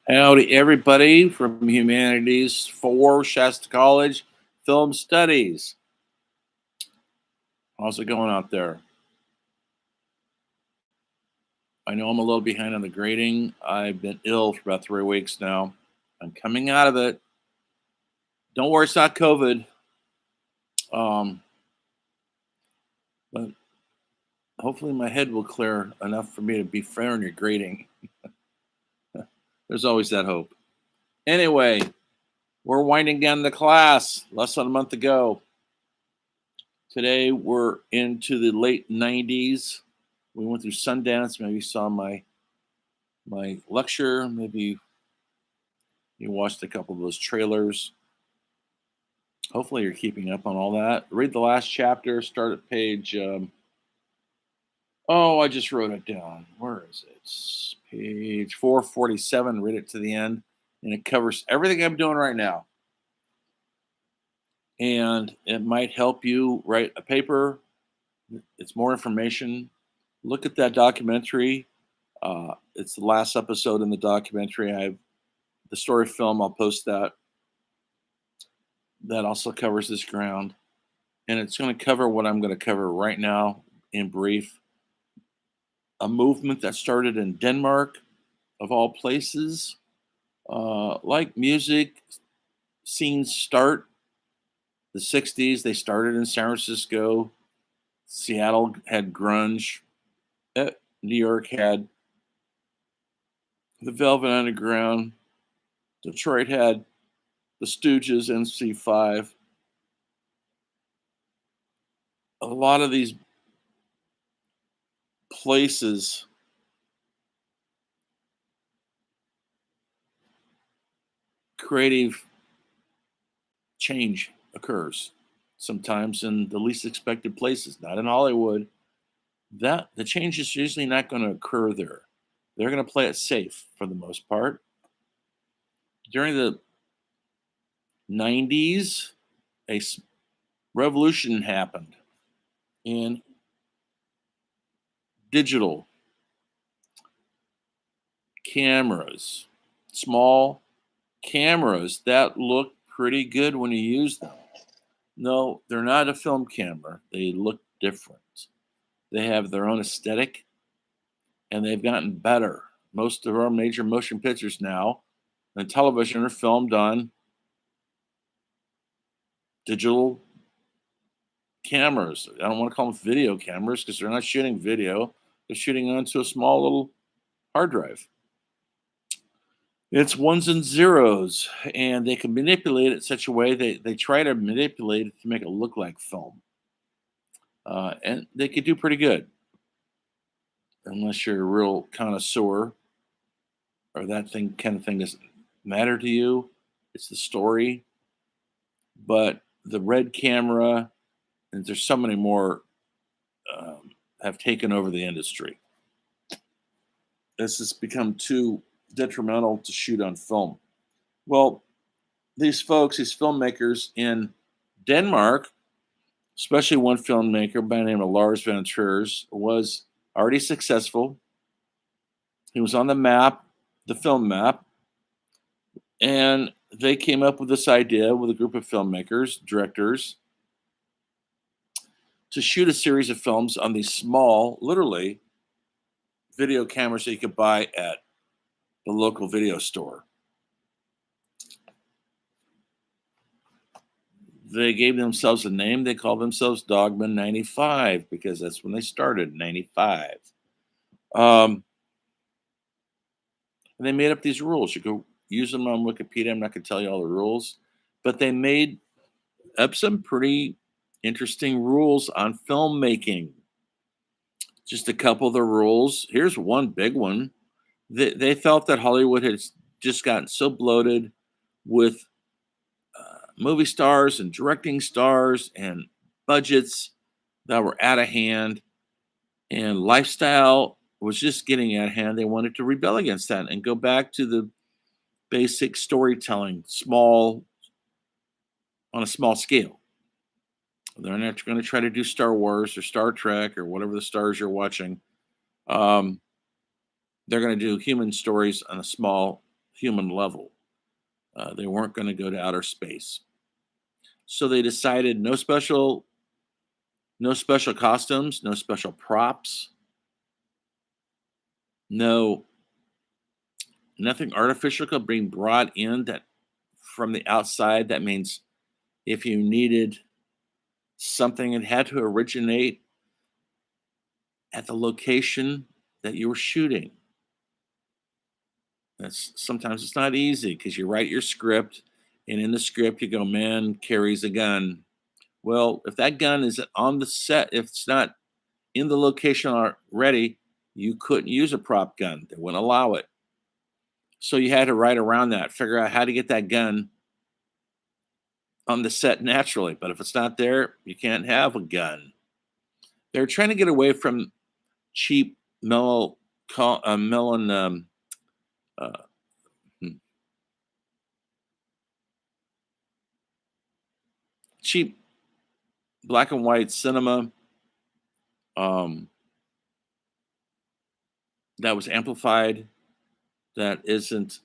Howdy, everybody from Humanities for Shasta College Film Studies. How's it going out there? I know I'm a little behind on the grading. I've been ill for about 3 weeks now. I'm coming out of it. Don't worry, it's not COVID. Um, but hopefully my head will clear enough for me to be fair in your grading. There's always that hope. Anyway, we're winding down the class. Less than a month ago. Today we're into the late 90s. We went through Sundance. Maybe you saw my lecture. Maybe you watched a couple of those trailers. Hopefully you're keeping up on all that. Read the last chapter. Start at page. I just wrote it down. Where is it? It's page 447. Read it to the end, and it covers everything I'm doing right now. And it might help you write a paper. It's more information. Look at that documentary. It's the last episode in the documentary. I have the story film. I'll post that. That also covers this ground, and it's going to cover what I'm going to cover right now in brief. A movement that started in Denmark, of all places. Like music scenes start the 60s. They started in San Francisco. Seattle had grunge. New York had the Velvet Underground. Detroit had the Stooges, MC5. A lot of these places creative change occurs sometimes in the least expected places, not in Hollywood. That the change is usually not going to occur there. They're going to play it safe for the most part. During the 90s, a revolution happened in digital cameras, small cameras that look pretty good when you use them. No, they're not a film camera. They look different. They have their own aesthetic, and they've gotten better. Most of our major motion pictures now and television are filmed on digital cameras. I don't want to call them video cameras because they're not shooting video. They're shooting onto a small little hard drive. It's ones and zeros, and they can manipulate it such a way they try to manipulate it to make it look like film. And they could do pretty good, unless you're a real connoisseur or that thing kind of thing doesn't matter to you. It's the story. But the red camera, and there's so many more, have taken over the industry. This has become too detrimental to shoot on film. Well, these folks, these filmmakers in Denmark, especially one filmmaker by the name of Lars von Trier, was already successful. He was on the map, the film map, and they came up with this idea with a group of filmmakers, directors, to shoot a series of films on these small, literally, video cameras that you could buy at the local video store. They gave themselves a name. They called themselves Dogma 95 because that's when they started, 95. And they made up these rules. You go use them on Wikipedia. I'm not going to tell you all the rules, but they made up some pretty interesting rules on filmmaking. Just a couple of the rules. Here's one big one. They felt that Hollywood had just gotten so bloated with movie stars and directing stars and budgets that were out of hand, and lifestyle was just getting out of hand. They wanted to rebel against that and go back to the basic storytelling, on a small scale. They're not going to try to do Star Wars or Star Trek or whatever the stars you're watching. They're going to do human stories on a small human level. They weren't going to go to outer space. So they decided no special costumes, no special props, no nothing artificial could be brought in that from the outside. That means if you needed something, it had to originate at the location that you were shooting. That's sometimes it's not easy because you write your script, and in the script you go, man carries a gun. Well, if that gun isn't on the set, if it's not in the location already, you couldn't use a prop gun. They wouldn't allow it. So you had to write around that, figure out how to get that gun on the set naturally. But if it's not there, you can't have a gun. They're trying to get away from cheap melon, uh, hmm, cheap black and white cinema um, that was amplified, that isn't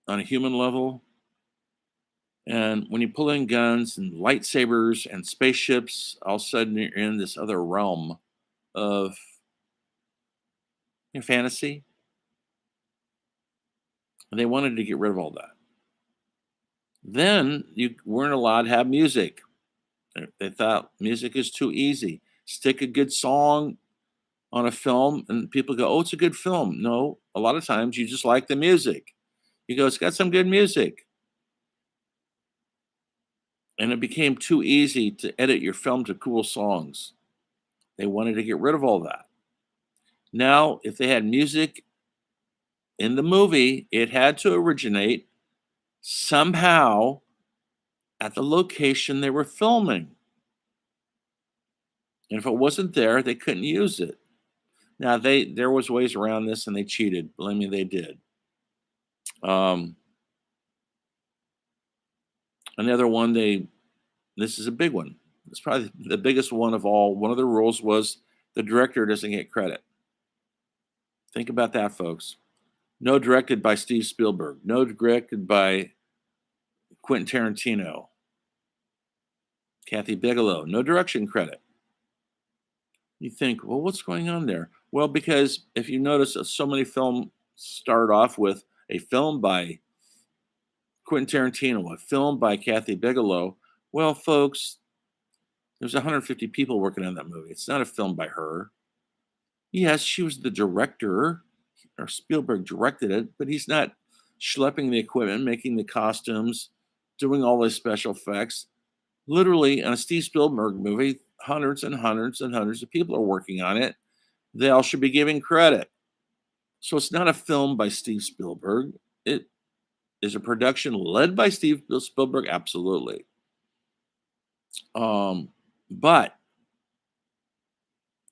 on a human level. And when you pull in guns and lightsabers and spaceships, all of a sudden you're in this other realm of fantasy. And they wanted to get rid of all that. Then you weren't allowed to have music. They thought music is too easy. Stick a good song on a film, and people go, "Oh, it's a good film." No, a lot of times you just like the music. You go, "It's got some good music," and it became too easy to edit your film to cool songs. They wanted to get rid of all that. Now, if they had music in the movie, it had to originate somehow at the location they were filming. And if it wasn't there, they couldn't use it. Now there was ways around this and they cheated. Believe me, they did. Um, Another one, this is a big one. It's probably the biggest one of all. One of the rules was the director doesn't get credit. Think about that, folks. No directed by Steve Spielberg. No directed by Quentin Tarantino. Kathy Bigelow. No direction credit. You think, well, what's going on there? Well, because if you notice, so many films start off with a film by Quentin Tarantino, a film by Kathy Bigelow. Well, folks, there's 150 people working on that movie. It's not a film by her. Yes, she was the director, or Spielberg directed it, but he's not schlepping the equipment, making the costumes, doing all the special effects. Literally, on a Steve Spielberg movie, hundreds and hundreds and hundreds of people are working on it. They all should be giving credit. So it's not a film by Steve Spielberg. It is a production led by Steve Spielberg, absolutely. Um, but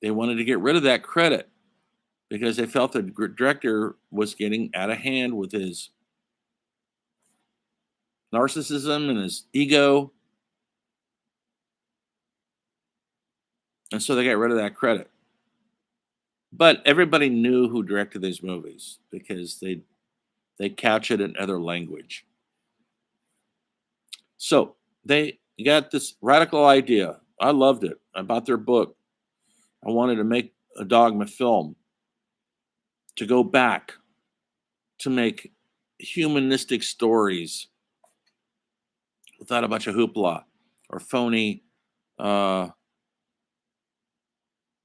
they wanted to get rid of that credit because they felt the director was getting out of hand with his narcissism and his ego. And so they got rid of that credit. But everybody knew who directed these movies because they couch it in other language. So they got this radical idea. I loved it. I bought their book. I wanted to make a Dogma film to go back to make humanistic stories without a bunch of hoopla or phony, uh,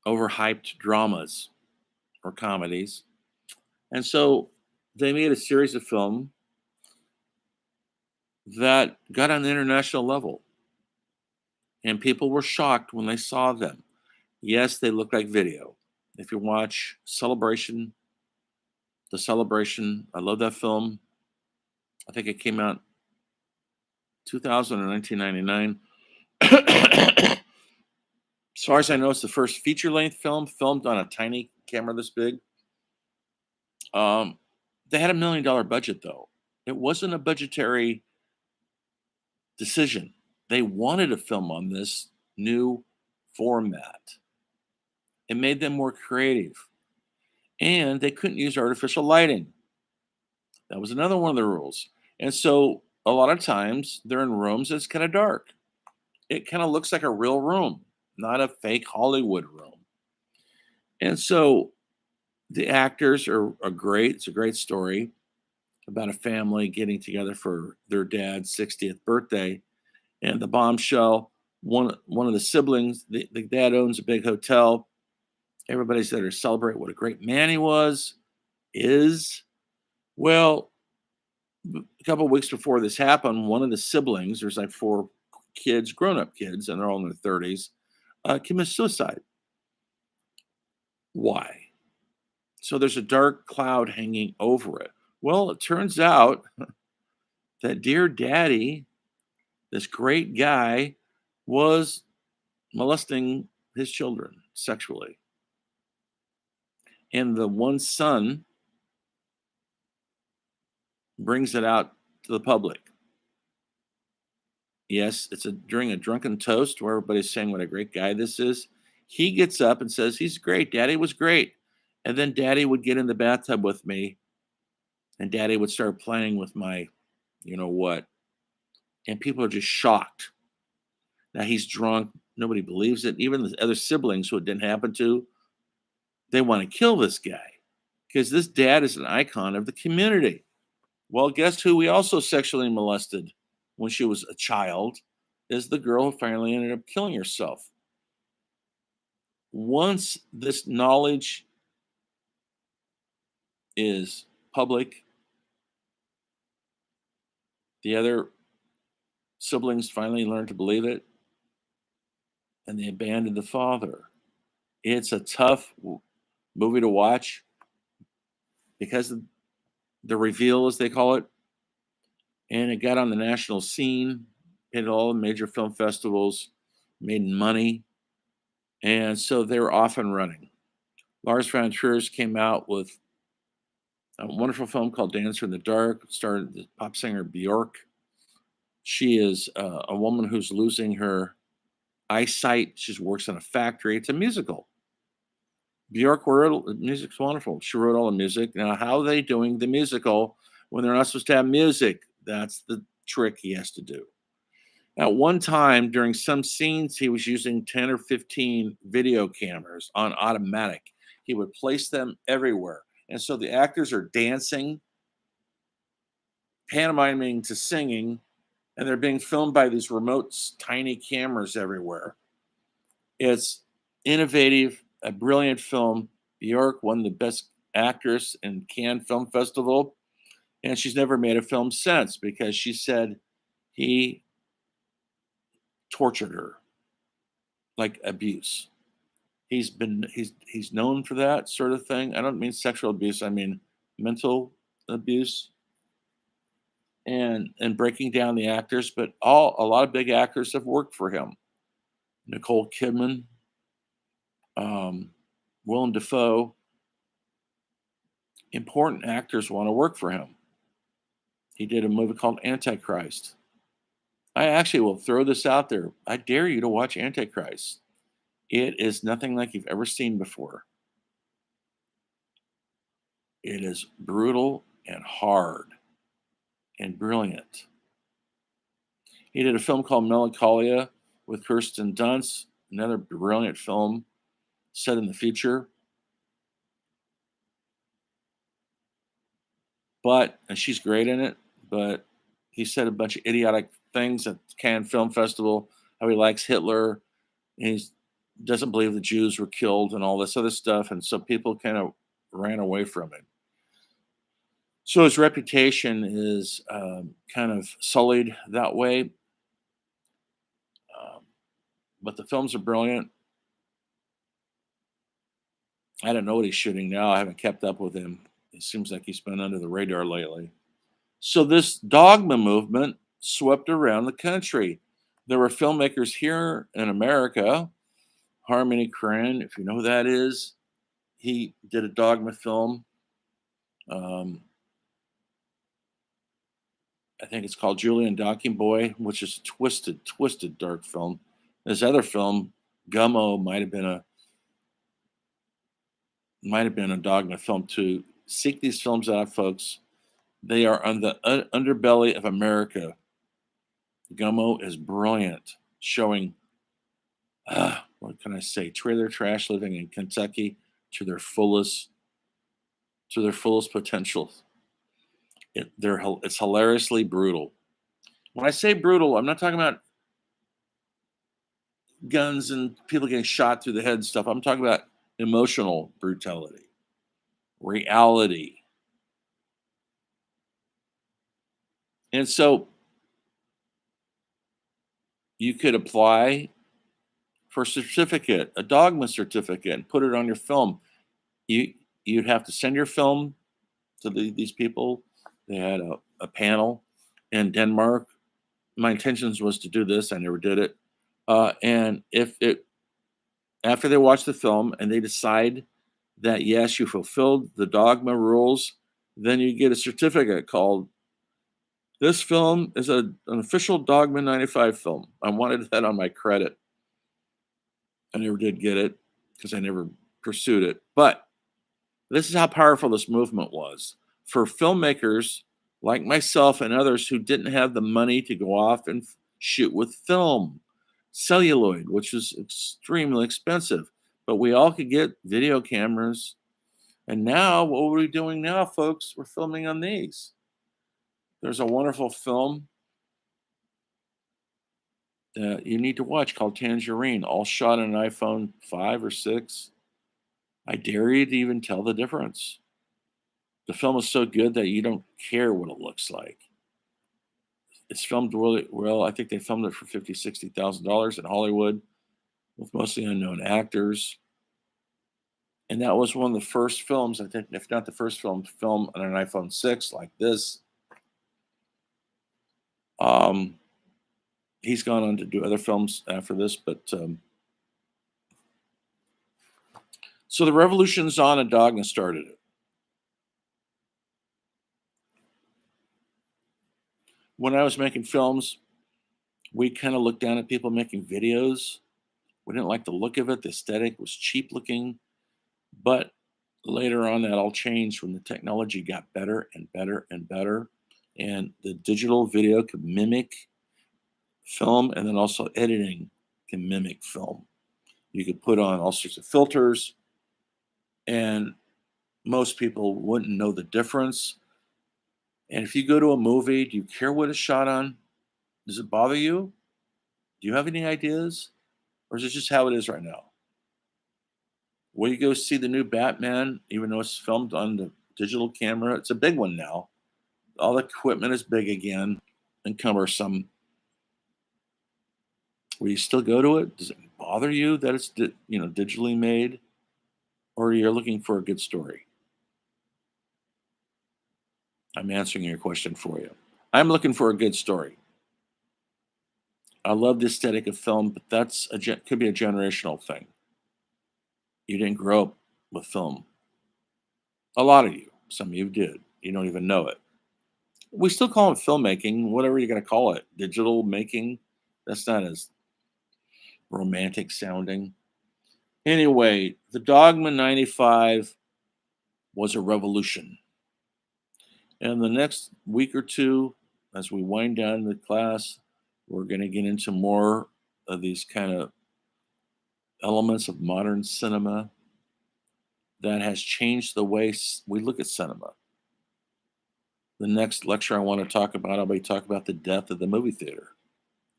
overhyped dramas or comedies. And so they made a series of film that got on the international level, and people were shocked when they saw them. Yes, they look like video. If you watch The Celebration, I love that film. I think it came out 2000 or 1999. As far as I know, it's the first feature-length film filmed on a tiny camera this big. They had $1 million budget, though. It wasn't a budgetary decision. They wanted to film on this new format. It made them more creative. And they couldn't use artificial lighting. That was another one of the rules. And so a lot of times they're in rooms that's kind of dark. It kind of looks like a real room, not a fake Hollywood room. And so the actors are great. It's a great story about a family getting together for their dad's 60th birthday. And the bombshell, one of the siblings, the dad owns a big hotel. Everybody's there to celebrate what a great man he was, is. Well, a couple of weeks before this happened, one of the siblings, there's like four kids, grown-up kids, and they're all in their 30s, commit suicide. Why? So there's a dark cloud hanging over it. Well, it turns out that dear daddy, this great guy, was molesting his children sexually. And the one son brings it out to the public. Yes, it's during a drunken toast where everybody's saying what a great guy this is. He gets up and says, "He's great. Daddy was great." And then daddy would get in the bathtub with me and daddy would start playing with my, you know what. And people are just shocked. Now he's drunk. Nobody believes it. Even the other siblings who it didn't happen to, they want to kill this guy because this dad is an icon of the community. Well, guess who we also sexually molested when she was a child is the girl who finally ended up killing herself. Once this knowledge is public, the other siblings finally learn to believe it and they abandoned the father. It's a tough movie to watch because of the reveal, as they call it, and it got on the national scene, hit all the major film festivals, made money, and so they were off and running. Lars von Trier came out with a wonderful film called Dancer in the Dark, starred the pop singer Bjork. She is a woman who's losing her eyesight. She works in a factory. It's a musical. Bjork wrote the music's wonderful. She wrote all the music. Now, how are they doing the musical when they're not supposed to have music? That's the trick he has to do. At one time, during some scenes, he was using 10 or 15 video cameras on automatic. He would place them everywhere. And so the actors are dancing, pantomiming to singing, and they're being filmed by these remote, tiny cameras everywhere. It's innovative, a brilliant film. Bjork won the Best Actress in Cannes Film Festival, and she's never made a film since because she said he tortured her like abuse. He's known for that sort of thing. I don't mean sexual abuse, I mean mental abuse and breaking down the actors, but a lot of big actors have worked for him. Nicole Kidman, um, Willem Dafoe, important actors want to work for him. He did a movie called Antichrist. I actually will throw this out there. I dare you to watch Antichrist. It is nothing like you've ever seen before. It is brutal and hard and brilliant. He did a film called Melancholia with Kirsten Dunst, another brilliant film set in the future. And she's great in it, but he said a bunch of idiotic things at Cannes Film Festival, how he likes Hitler, and he doesn't believe the Jews were killed and all this other stuff. And so people kind of ran away from it. So his reputation is kind of sullied that way. Um, but the films are brilliant. I don't know what he's shooting now. I haven't kept up with him. It seems like he's been under the radar lately. So this Dogma movement swept around the country. There were filmmakers here in America. Harmony Korine, if you know who that is, he did a Dogma film. Um, I think it's called Julian Docking Boy, which is a twisted, dark film. His other film, Gummo, might have been a Dogma film too. Seek these films out, folks. They are on the underbelly of America. Gummo is brilliant, showing what can I say? Trailer trash living in Kentucky to their fullest potential. It's hilariously brutal. When I say brutal, I'm not talking about guns and people getting shot through the head and stuff. I'm talking about emotional brutality, reality. And so you could apply for a certificate, a Dogma certificate, and put it on your film. You you'd have to send your film to these people. They had a panel in Denmark. My intentions was to do this. I never did it. And if it after they watch the film and they decide that yes, you fulfilled the Dogma rules, then you get a certificate called this film is an official Dogma 95 film. I wanted that on my credit. I never did get it because I never pursued it. But this is how powerful this movement was for filmmakers like myself and others who didn't have the money to go off and shoot with film, celluloid, which is extremely expensive. But we all could get video cameras. And now, what are we doing now, folks? We're filming on these. There's a wonderful film that you need to watch called Tangerine, all shot on an iPhone 5 or 6. I dare you to even tell the difference. The film is so good that you don't care what it looks like. It's filmed really well. I think they filmed it for $50,000, $60,000 in Hollywood with mostly unknown actors. And that was one of the first films, I think, if not the first film, to film on an iPhone 6 like this. He's gone on to do other films after this, but so the revolution's on and Dogma started it. When I was making films, we kind of looked down at people making videos. We didn't like the look of it. The aesthetic was cheap looking. But later on, that all changed when the technology got better and better and better. And the digital video could mimic film, and then also editing can mimic film. You could put on all sorts of filters, and most people wouldn't know the difference. And if you go to a movie, do you care what it's shot on? Does it bother you? Do you have any ideas? Or is it just how it is right now? Will you go see the new Batman, even though it's filmed on the digital camera? It's a big one now. All the equipment is big again and cumbersome. Will you still go to it? Does it bother you that it's digitally made, or you're looking for a good story? I'm answering your question for you. I'm looking for a good story. I love the aesthetic of film, but could be a generational thing. You didn't grow up with film. A lot of you, some of you did. You don't even know it. We still call it filmmaking, whatever you're going to call it. Digital making. That's not as romantic sounding. Anyway, the Dogma 95 was a revolution. And the next week or two, as we wind down the class, we're going to get into more of these kind of elements of modern cinema that has changed the way we look at cinema. The next lecture I want to talk about, I'll be talking about the death of the movie theater.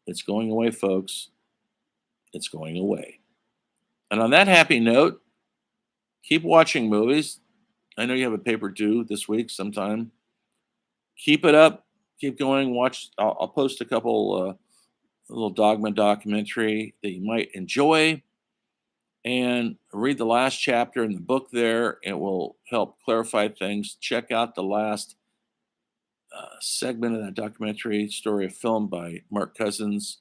It's going away, folks. It's going away. And on that happy note, keep watching movies. I know you have a paper due this week sometime. Keep it up. Keep going. Watch. I'll post a couple little Dogma documentary that you might enjoy, and read the last chapter in the book there. It will help clarify things. Check out the last segment of that documentary, Story of Film by Mark Cousins.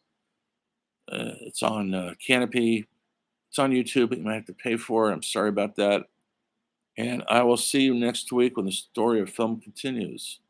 It's on Canopy. It's on YouTube, but you might have to pay for it. I'm sorry about that. And I will see you next week when the Story of Film continues.